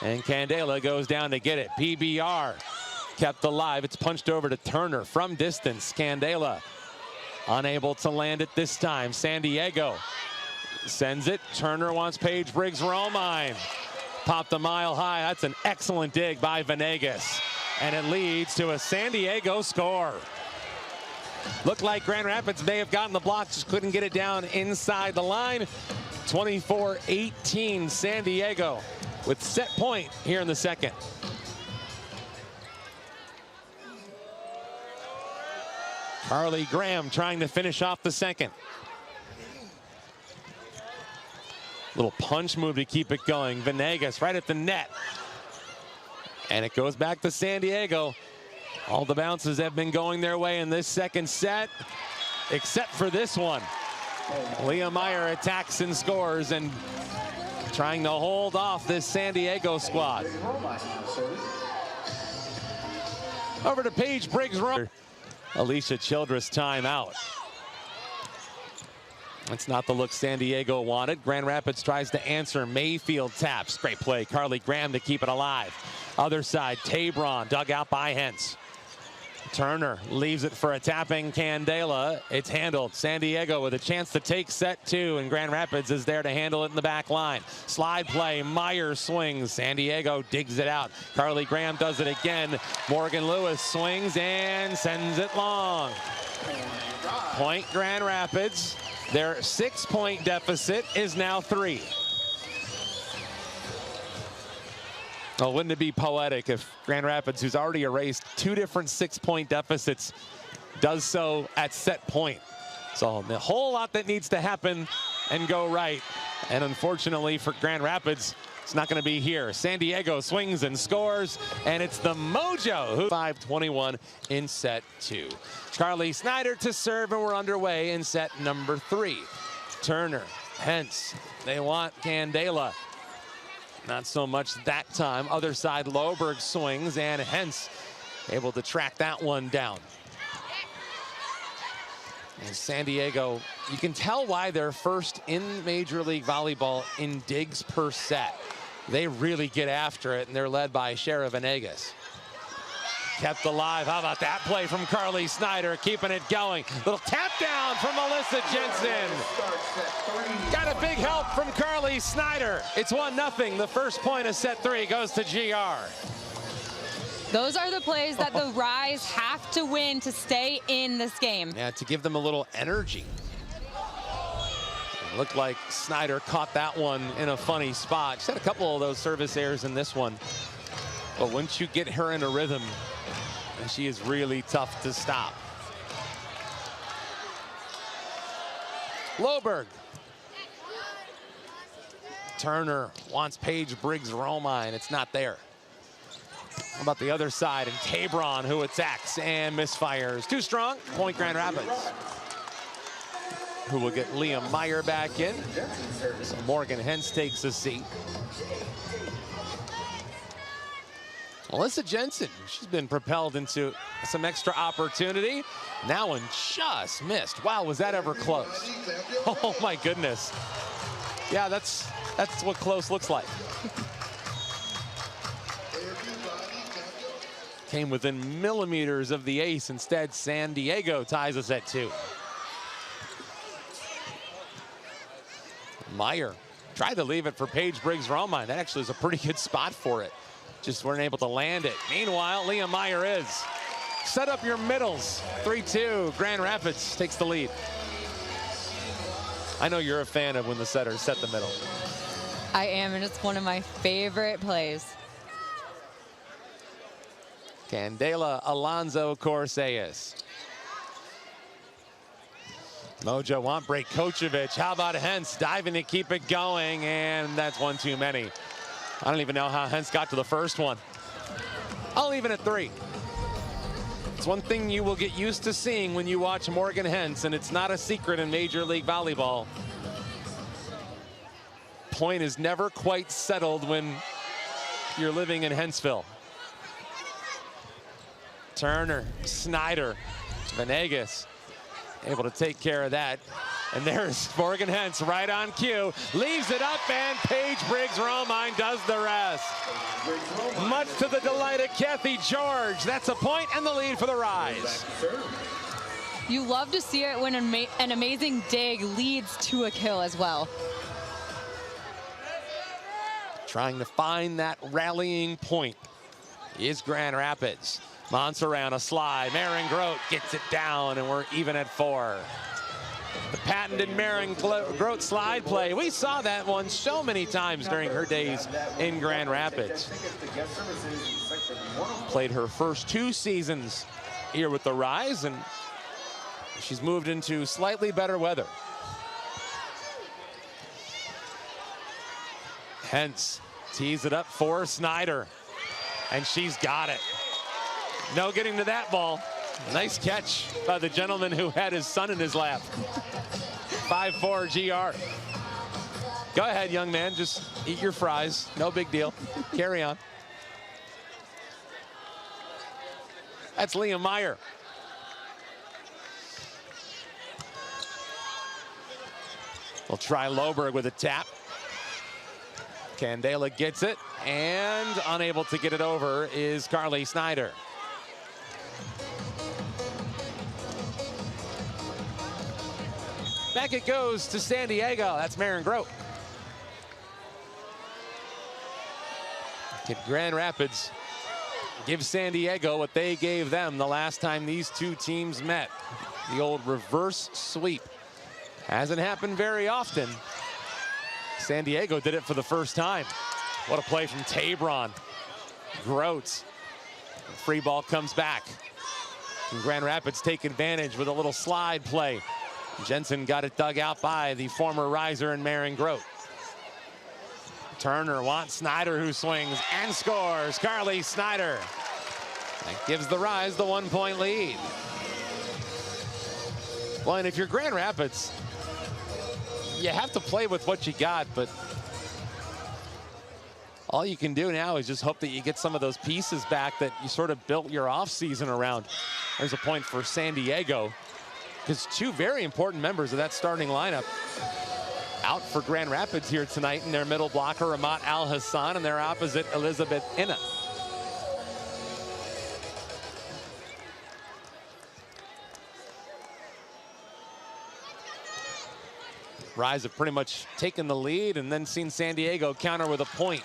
and Candela goes down to get it. PBR kept alive. It's punched over to Turner from distance. Candela unable to land it this time. San Diego sends it. Turner wants Paige Briggs-Romine. Popped a mile high. That's an excellent dig by Venegas. And it leads to a San Diego score. Looked like Grand Rapids may have gotten the block, just couldn't get it down inside the line. 24-18 San Diego with set point here in the second. Carly Graham trying to finish off the second. Little punch move to keep it going. Venegas right at the net. And it goes back to San Diego. All the bounces have been going their way in this second set, except for this one. Leah Meyer attacks and scores, and trying to hold off this San Diego squad. Over to Paige Briggs-Romine. Alicia Childress timeout. That's not the look San Diego wanted. Grand Rapids tries to answer. Mayfield taps. Great play. Carly Graham to keep it alive. Other side, Tabron dug out by Hentz. Turner leaves it for a tapping Candela. It's handled. San Diego with a chance to take set two, and Grand Rapids is there to handle it in the back line. Slide play, Meyer swings. San Diego digs it out. Carly Graham does it again. Morgan Lewis swings and sends it long. Point Grand Rapids. Their 6-point deficit is now 3. Well, wouldn't it be poetic if Grand Rapids, who's already erased 2 different 6-point deficits, does so at set point? So a whole lot that needs to happen and go right. And unfortunately for Grand Rapids, it's not going to be here. San Diego swings and scores, and it's the Mojo who 5-21 in set 2. Carly Snyder to serve, and we're underway in set number 3. Turner, Hentz, they want Candela. Not so much that time. Other side, Loberg swings, and Hentz able to track that one down. And San Diego, you can tell why they're first in Major League Volleyball in digs per set. They really get after it, and they're led by Shara Venegas. Kept alive. How about that play from Carly Snyder, keeping it going. Little tap down from Melissa Jensen. Got a big help from Carly Snyder. It's 1-0. The first point of set 3 goes to GR. Those are the plays that the Rise have to win to stay in this game. Yeah, to give them a little energy. It looked like Snyder caught that one in a funny spot. She's had a couple of those service errors in this one. But once you get her in a rhythm, she is really tough to stop. Loberg. Turner wants Paige Briggs-Romine. It's not there. How about the other side? And Tabron, who attacks and misfires. Too strong. Point Grand Rapids. Who will get Liam Meyer back in. So Morgan Hentz takes a seat. Melissa Jensen, she's been propelled into some extra opportunity. That one just missed. Wow, was that ever close? Oh my goodness. Yeah, that's what close looks like. Came within millimeters of the ace. Instead, San Diego ties us at 2. Meyer tried to leave it for Paige Briggs-Romine. That actually was a pretty good spot for it. just weren't able to land it. Meanwhile, Leah Meyer is. Set up your middles. 3-2, Grand Rapids takes the lead. I know you're a fan of when the setters set the middle. I am, and it's one of my favorite plays. Candela Alonso Corseas. Mojo want break Kocevic. How about Hens diving to keep it going? And that's one too many. I don't even know how Hens got to the first one. I'll leave it at 3. It's one thing you will get used to seeing when you watch Morgan Hens, and it's not a secret in Major League Volleyball. Point is never quite settled when you're living in Hensville. Turner, Snyder, Venegas able to take care of that. And there's Morgan Hens right on cue. Leaves it up, and Paige Briggs-Romine does the rest. Much to the delight of Kathy George. That's a point and the lead for the Rise. You love to see it when an amazing dig leads to a kill as well. Trying to find that rallying point is Grand Rapids. Montserrat, a slide. Maren Grote gets it down, and we're even at 4. The patented Maren Grote slide play. We saw that one so many times during her days in Grand Rapids. Played her first 2 seasons here with the Rise, and she's moved into slightly better weather. Hens tees it up for Snyder, and she's got it. No getting to that ball. Nice catch by the gentleman who had his son in his lap. 5-4 GR. Go ahead, young man. Just eat your fries. No big deal. Carry on. That's Leah Meyer. We'll try Loberg with a tap. Candela gets it, and unable to get it over is Carly Snyder. Back it goes to San Diego. That's Maren Grote. Can Grand Rapids give San Diego what they gave them the last time these two teams met? The old reverse sweep. Hasn't happened very often. San Diego did it for the first time. What a play from Tabron. Grote. Free ball comes back. Can Grand Rapids take advantage with a little slide play? Jensen got it dug out by the former riser and Maren Grote. Turner wants Snyder, who swings and scores. Carly Snyder. That gives the Rise the 1-point lead. Well, and if you're Grand Rapids, you have to play with what you got, but all you can do now is just hope that you get some of those pieces back that you sort of built your offseason around. There's a point for San Diego, because 2 very important members of that starting lineup out for Grand Rapids here tonight in their middle blocker, Ramat Al-Hassan, and their opposite, Elizabeth Inna. Rise have pretty much taken the lead and then seen San Diego counter with a point.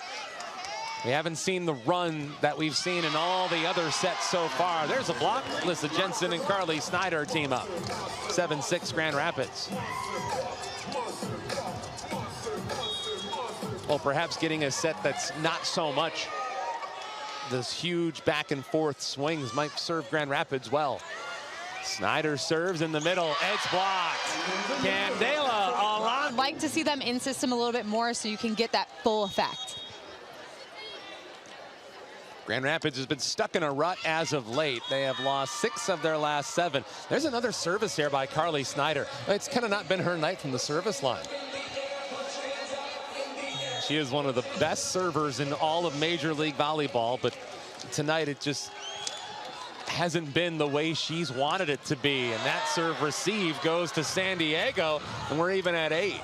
We haven't seen the run that we've seen in all the other sets so far. There's a block. Alyssa Jensen and Carly Snyder team up. 7-6 Grand Rapids. Well, perhaps getting a set that's not so much. Those huge back and forth swings might serve Grand Rapids well. Snyder serves in the middle. Edge blocked. Candela Alonso. I'd like to see them in system a little bit more so you can get that full effect. Grand Rapids has been stuck in a rut as of late. They have lost 6 of their last 7. There's another service here by Carly Snyder. It's kind of not been her night from the service line. She is one of the best servers in all of Major League Volleyball, but tonight it just hasn't been the way she's wanted it to be. And that serve receive goes to San Diego, and we're even at 8.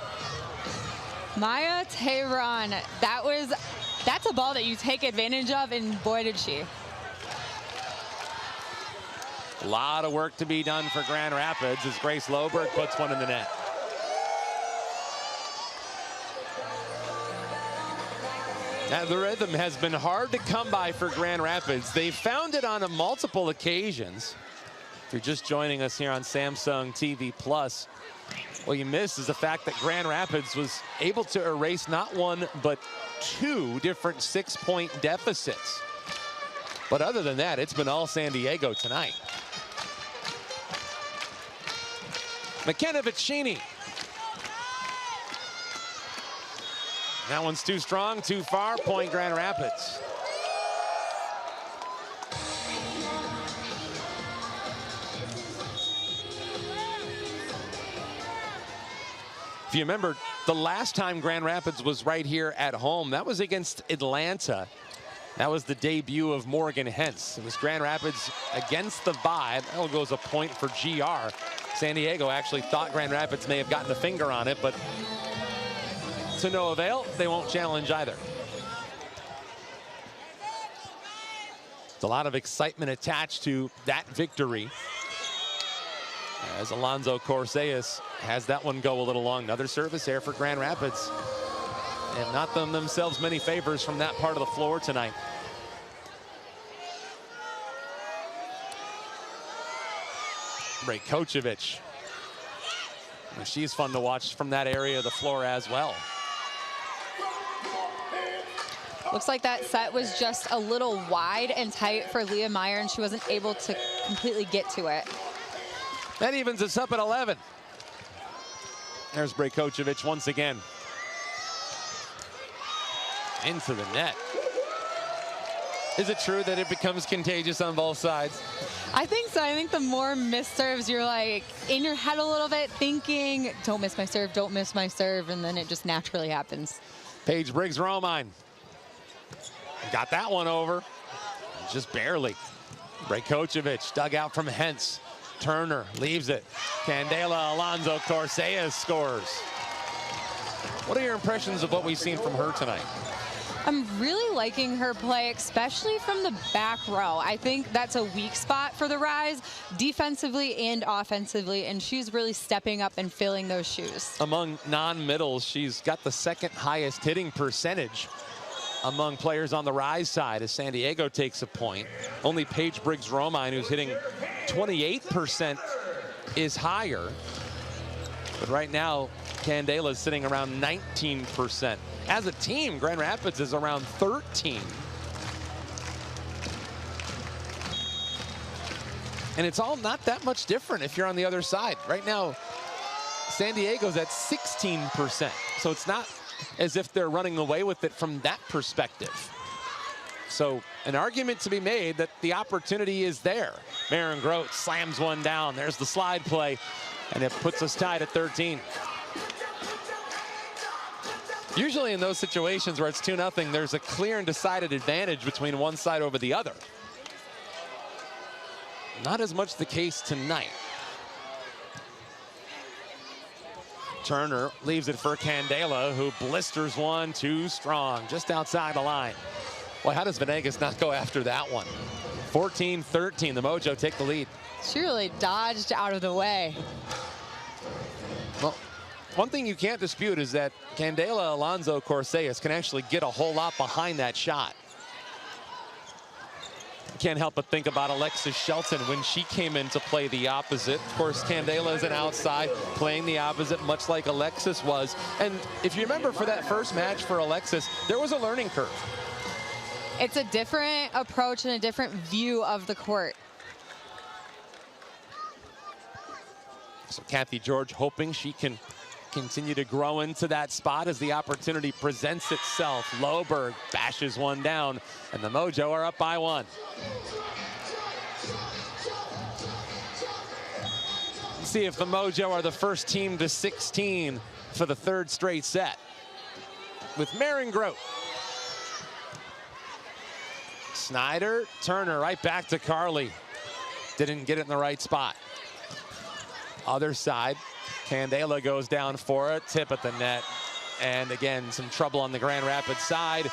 Maya Tehran, that's a ball that you take advantage of, and boy did she. A lot of work to be done for Grand Rapids as Grace Loberg puts one in the net. The rhythm has been hard to come by for Grand Rapids. They found it on multiple occasions. If you're just joining us here on Samsung TV Plus, what you missed is the fact that Grand Rapids was able to erase not one, but two different 6-point deficits. But other than that, it's been all San Diego tonight. McKenna Vicini. That one's too strong, too far, point Grand Rapids. If you remember, the last time Grand Rapids was right here at home, that was against Atlanta. That was the debut of Morgan Hentz. It was Grand Rapids against the Vibe. That goes a point for GR. San Diego actually thought Grand Rapids may have gotten a finger on it, but to no avail. They won't challenge either. It's a lot of excitement attached to that victory, as Alonso Corseas has that one go a little long. Another service error for Grand Rapids. And not done themselves many favors from that part of the floor tonight. Brajkovic. She's fun to watch from that area of the floor as well. Looks like that set was just a little wide and tight for Leah Meyer, and she wasn't able to completely get to it. That evens us up at 11. There's Brajkovic once again. Into the net. Is it true that it becomes contagious on both sides? I think so. I think the more missed serves, you're like in your head a little bit thinking, don't miss my serve, don't miss my serve, and then it just naturally happens. Paige Briggs-Romine got that one over, just barely. Brajkovic dug out from Hentz. Turner leaves it. Candela Alonso Corseas scores. What are your impressions of what we've seen from her tonight? I'm really liking her play, especially from the back row. I think that's a weak spot for the Rise, defensively and offensively, and she's really stepping up and filling those shoes. Among non-middles, she's got the second highest hitting percentage among players on the Rise side as San Diego takes a point. Only Paige Briggs-Romine, who's hitting 28%, is higher. But right now, Candela is sitting around 19%. As a team, Grand Rapids is around 13. And it's all not that much different if you're on the other side. Right now, San Diego's at 16%. So it's not as if they're running away with it from that perspective. So an argument to be made that the opportunity is there. Maren Grote slams one down. There's the slide play, and it puts us tied at 13. Usually in those situations where it's 2-0, there's a clear and decided advantage between one side over the other. Not as much the case tonight. Turner leaves it for Candela, who blisters one too strong, just outside the line. Boy, how does Venegas not go after that one? 14-13, the Mojo take the lead. She really dodged out of the way. Well, one thing you can't dispute is that Candela Alonso Corseas can actually get a whole lot behind that shot. Can't help but think about Alexis Shelton when she came in to play the opposite. Of course, Candela is an outside playing the opposite, much like Alexis was. And if you remember, for that first match for Alexis, there was a learning curve. It's a different approach and a different view of the court. So Kathy George hoping she can continue to grow into that spot as the opportunity presents itself. Loberg bashes one down, and the Mojo are up by one. Let's see if the Mojo are the first team to 16 for the third straight set. With Maren Grote. Snyder, Turner, right back to Carly. Didn't get it in the right spot. Other side. Candela goes down for it, tip at the net, and again, some trouble on the Grand Rapids side.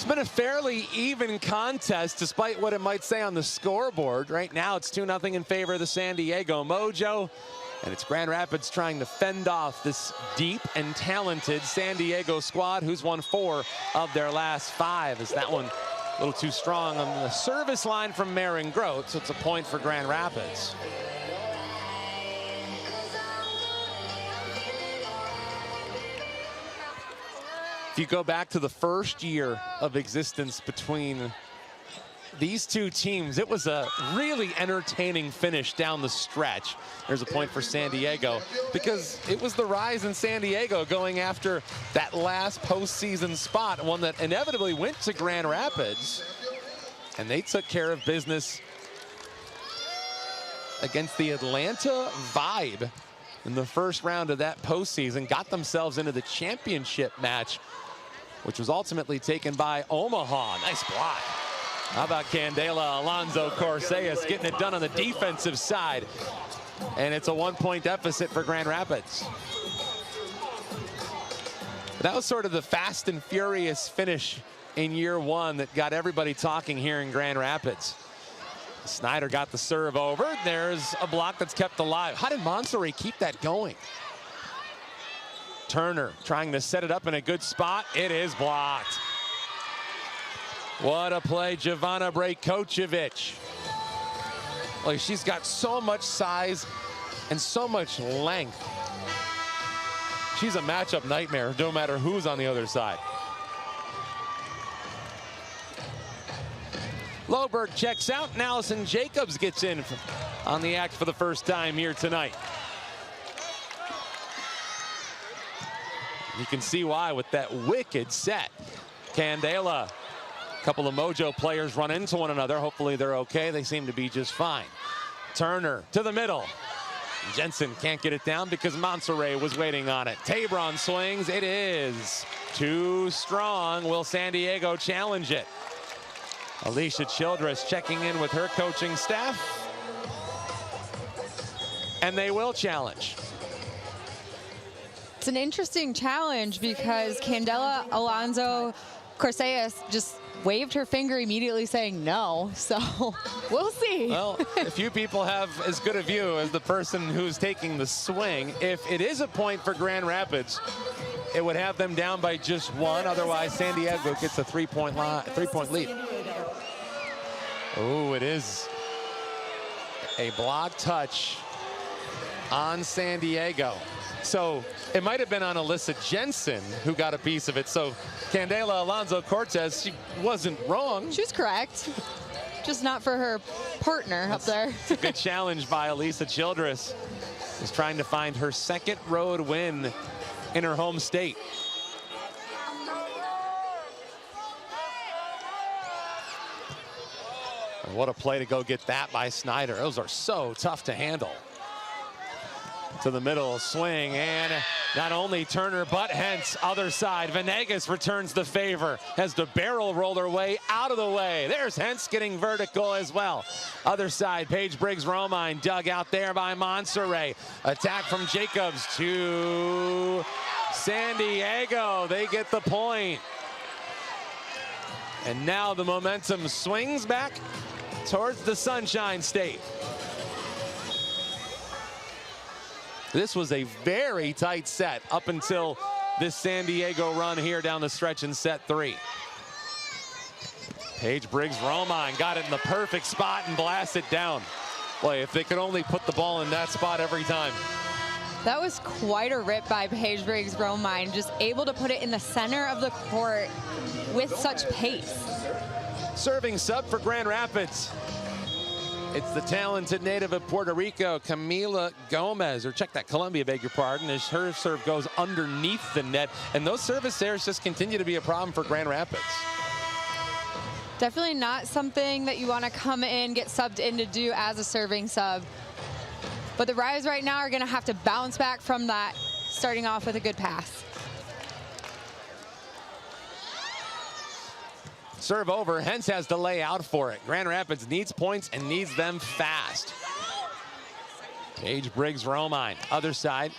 been a fairly even contest, despite what it might say on the scoreboard. Right now, it's 2-0 in favor of the San Diego Mojo. And it's Grand Rapids trying to fend off this deep and talented San Diego squad, who's won 4 of their last 5. Is that one a little too strong on the service line from Maren Groth, so it's a point for Grand Rapids. If you go back to the first year of existence between these two teams, it was a really entertaining finish down the stretch. There's a point for San Diego because it was the Rise in San Diego going after that last postseason spot, one that inevitably went to Grand Rapids. And they took care of business against the Atlanta Vibe in the first round of that postseason, got themselves into the championship match, which was ultimately taken by Omaha. Nice block. How about Candela Alonso Corseas getting it done on the defensive side? And it's a 1-point deficit for Grand Rapids. That was sort of the fast and furious finish in year 1 that got everybody talking here in Grand Rapids. Snyder got the serve over. There's a block that's kept alive. How did Monterey keep that going? Turner trying to set it up in a good spot. It is blocked. What a play, Jovana Brajkovic. Like, she's got so much size and so much length. She's a matchup nightmare, no matter who's on the other side. Loberg checks out, and Allison Jacobs gets in on the act for the first time here tonight. You can see why with that wicked set. Candela. A couple of Mojo players run into one another. Hopefully they're okay. They seem to be just fine. Turner to the middle. Jensen can't get it down because Monterey was waiting on it. Tabron swings. It is too strong. Will San Diego challenge it? Alicia Childress checking in with her coaching staff. And they will challenge. It's an interesting challenge because Candela Alonso Corseas just waved her finger immediately saying no, so we'll see. Well, a few people have as good a view as the person who's taking the swing. If it is a point for Grand Rapids, it would have them down by just 1. Otherwise, San Diego gets a 3-point lead. Oh, it is a block touch on San Diego. So it might have been on Alyssa Jensen who got a piece of it. So Candela Alonso Cortez, she wasn't wrong. She was correct. Just not for her partner up there. It's a good challenge by Alicia Childress, who's trying to find her 2nd road win in her home state. And what a play to go get that by Snyder. Those are so tough to handle. To the middle, swing, and not only Turner, but Hentz, other side. Venegas returns the favor, has to barrel roll her way out of the way. There's Hentz getting vertical as well. Other side, Paige Briggs-Romine dug out there by Monserrat. Attack from Jacobs to San Diego. They get the point. And now the momentum swings back towards the Sunshine State. This was a very tight set up until this San Diego run here down the stretch in set 3. Paige Briggs-Romine got it in the perfect spot and blasted down. Boy, if they could only put the ball in that spot every time. That was quite a rip by Paige Briggs-Romine, just able to put it in the center of the court with such pace. Serving sub for Grand Rapids. It's the talented native of Puerto Rico, Camila Gomez, or check that, Colombia, beg your pardon, as her serve goes underneath the net. And those service errors just continue to be a problem for Grand Rapids. Definitely not something that you want to come in, get subbed in to do as a serving sub. But the Rise right now are going to have to bounce back from that, starting off with a good pass. Serve over, Hentz has to lay out for it. Grand Rapids needs points and needs them fast. Paige Briggs-Romine, other side.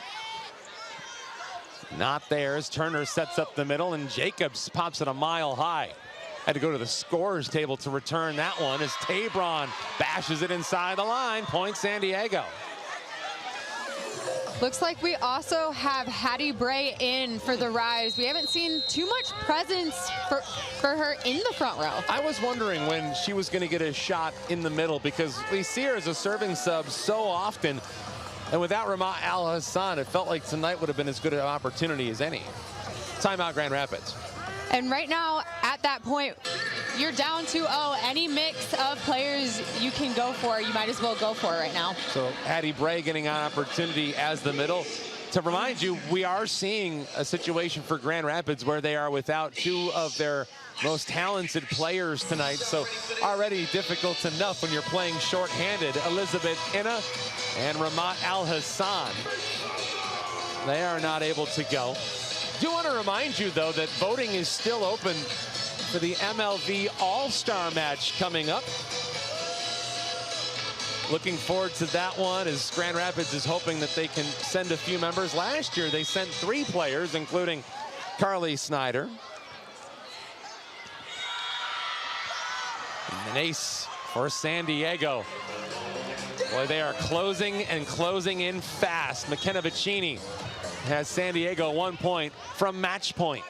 Not theirs. Turner sets up the middle, and Jacobs pops it a mile high. Had to go to the scorer's table to return that one as Tabron bashes it inside the line. Point San Diego. Looks like we also have Hattie Bray in for the Rise. We haven't seen too much presence for her in the front row. I was wondering when she was going to get a shot in the middle, because we see her as a serving sub so often. And without Ramat Al-Hassan, it felt like tonight would have been as good an opportunity as any. Timeout, Grand Rapids. And right now, at that point, you're down 2-0. Any mix of players you can go for, you might as well go for it right now. So Hattie Bray getting an opportunity as the middle. To remind you, we are seeing a situation for Grand Rapids where they are without two of their most talented players tonight. So already difficult enough when you're playing shorthanded. Elizabeth Inna and Ramat Al-Hassan. They are not able to go. I do want to remind you, though, that voting is still open for the MLV All-Star match coming up. Looking forward to that one, as Grand Rapids is hoping that they can send a few members. Last year, they sent 3 players, including Carly Snyder. And an ace for San Diego. Boy, they are closing and closing in fast. McKenna Vicini has San Diego 1 point from match point.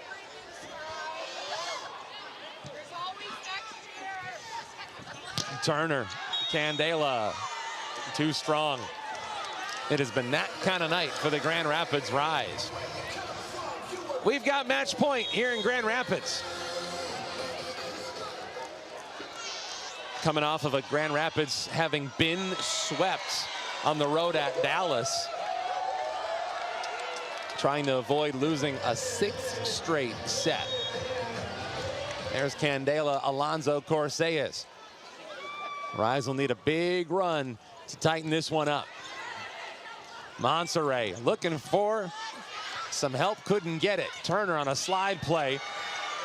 Turner, Candela, too strong. It has been that kind of night for the Grand Rapids Rise. We've got match point here in Grand Rapids. Coming off of a Grand Rapids having been swept on the road at Dallas. Trying to avoid losing a 6th straight set. There's Candela Alonso Corseas. Rise will need a big run to tighten this one up. Monserrat looking for some help, couldn't get it. Turner on a slide play.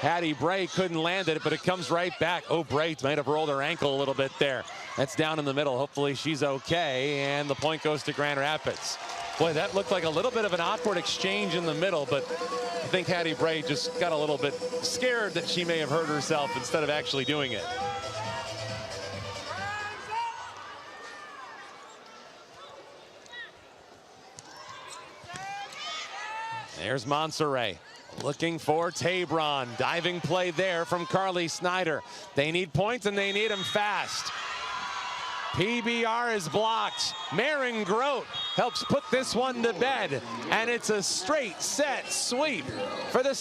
Hattie Bray couldn't land it, but it comes right back. Oh, Bray might have rolled her ankle a little bit there. That's down in the middle. Hopefully she's okay, and the point goes to Grand Rapids. Boy, that looked like a little bit of an awkward exchange in the middle, but I think Hattie Bray just got a little bit scared that she may have hurt herself instead of actually doing it. There's Monserrat looking for Tabron. Diving play there from Carly Snyder. They need points, and they need them fast. PBR is blocked. Maren Grote helps put this one to bed, and it's a straight set sweep for the